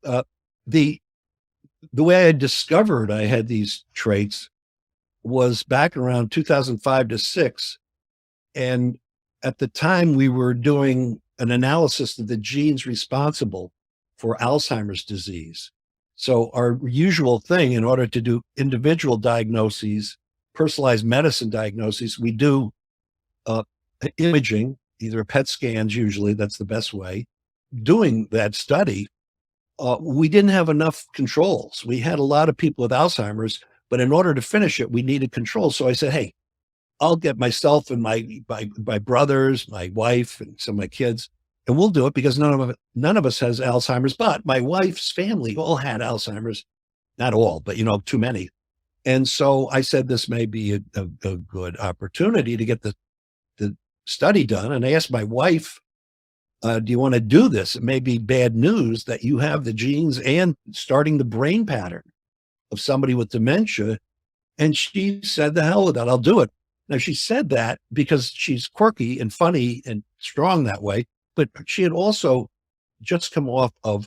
uh, the way I discovered I had these traits was back around 2005 to six. And at the time, we were doing an analysis of the genes responsible for Alzheimer's disease. So our usual thing, in order to do individual diagnoses, personalized medicine diagnoses, we do uh, imaging, either PET scans, usually that's the best way. Doing that study, we didn't have enough controls. We had a lot of people with Alzheimer's, but in order to finish it, we needed controls. So I said, hey, I'll get myself and my brothers, my wife, and some of my kids, and we'll do it because none of us has Alzheimer's. But my wife's family all had Alzheimer's, not all, but too many. And so I said this may be a good opportunity to get the study done. And I asked my wife, do you want to do this? It may be bad news that you have the genes and starting the brain pattern of somebody with dementia. And she said, the hell with that, I'll do it. Now, she said that because she's quirky and funny and strong that way, but she had also just come off of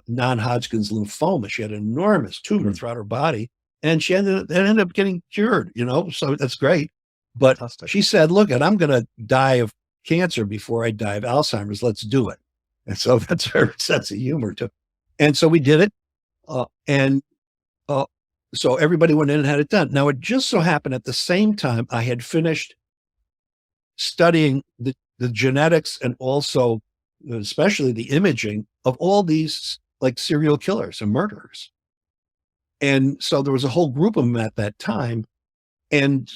non-Hodgkin's lymphoma. She had an enormous tumor throughout her body, and she ended up getting cured, so that's great. But fantastic. She said, look, and I'm going to die of cancer before I die of Alzheimer's. Let's do it. And so that's her sense of humor too. And so we did it. So everybody went in and had it done. Now, it just so happened at the same time I had finished studying the genetics and also especially the imaging of all these like serial killers and murderers. And so there was a whole group of them at that time. And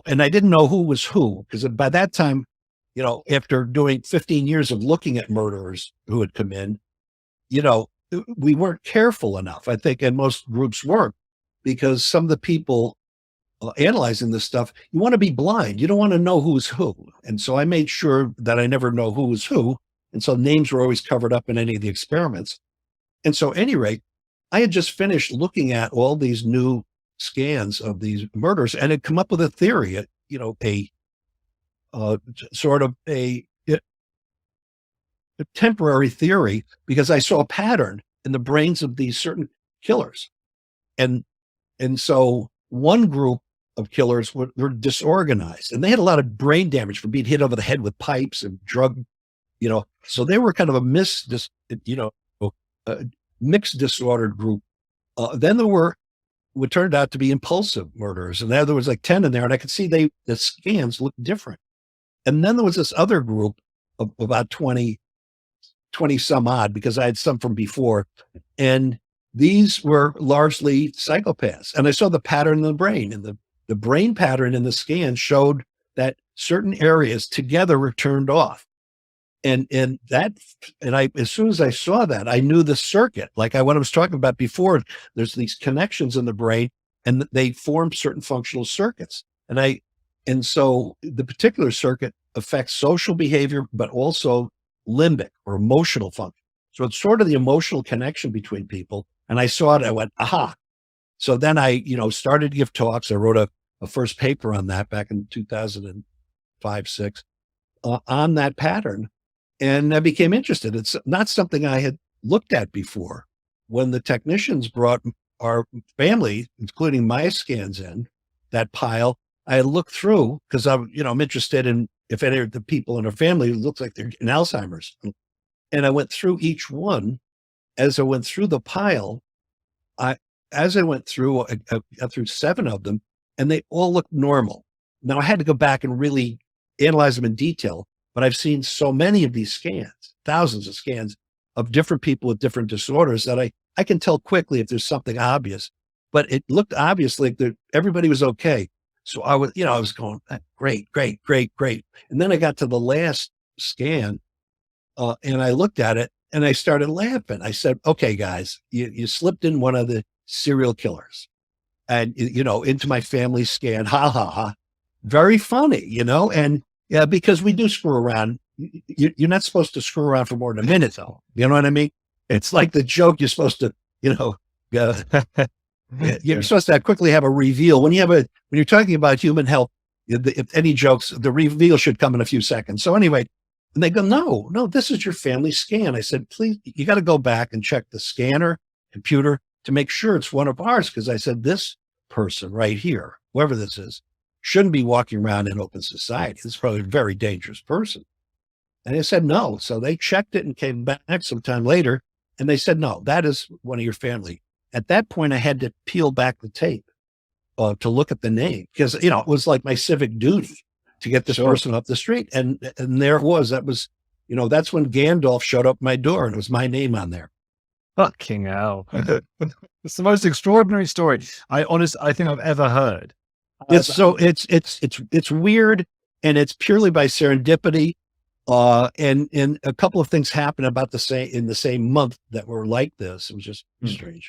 I didn't know who was who, because by that time, after doing 15 years of looking at murderers who had come in, we weren't careful enough, I think, and most groups weren't, because some of the people analyzing this stuff, you want to be blind. You don't want to know who's who. And so I made sure that I never know who was who. And so names were always covered up in any of the experiments. And so at any rate, I had just finished looking at all these new scans of these murders and had come up with a theory, a temporary theory, because I saw a pattern in the brains of these certain killers. And so one group of killers were disorganized, and they had a lot of brain damage from being hit over the head with pipes and drug, so they were kind of a mixed disordered group. Then there were what turned out to be impulsive murderers. And there was like 10 in there, and I could see the scans looked different. And then there was this other group of about 20 some odd, because I had some from before. And these were largely psychopaths. And I saw the pattern in the brain, and the brain pattern in the scan showed that certain areas together were turned off. And as soon as I saw that, I knew the circuit, like what I was talking about before. There's these connections in the brain, and they form certain functional circuits. And so the particular circuit affects social behavior, but also limbic or emotional function. So it's sort of the emotional connection between people. And I saw it, I went, aha. So then I, started to give talks. I wrote a first paper on that back in 2005, 6, on that pattern. And I became interested. It's not something I had looked at before. When the technicians brought our family, including my scans in, that pile, I had looked through, because I'm interested in if any of the people in our family looks like they're in Alzheimer's. And I went through each one. As I went through the pile, I got through 7 of them, and they all looked normal. Now I had to go back and really analyze them in detail, but I've seen so many of these scans, thousands of scans of different people with different disorders, that I can tell quickly if there's something obvious. But it looked obvious like everybody was okay. So I was going, great. And then I got to the last scan, and I looked at it and I started laughing. I said, okay, guys, you slipped in one of the serial killers, and, into my family scan. Ha ha ha. Very funny, and yeah, because we do screw around. You're not supposed to screw around for more than a minute, though. You know what I mean? It's like the joke. You're supposed to, you're supposed to quickly have a reveal. When you're talking about human health, if any jokes, the reveal should come in a few seconds. So anyway, And they go, no, this is your family scan. I said, please, you got to go back and check the scanner, computer, to make sure it's one of ours. Because I said, this person right here, whoever this is, shouldn't be walking around in open society. This is probably a very dangerous person. And they said, no. So they checked it and came back sometime later. And they said, no, that is one of your family. At that point, I had to peel back the tape to look at the name, because, it was like my civic duty to get this person up the street. And there it was. That was, that's when Gandalf showed up at my door and it was my name on there. Fucking hell. It's the most extraordinary story I think I've ever heard. It's weird, and it's purely by serendipity. And a couple of things happened about in the same month that were like this. It was just strange.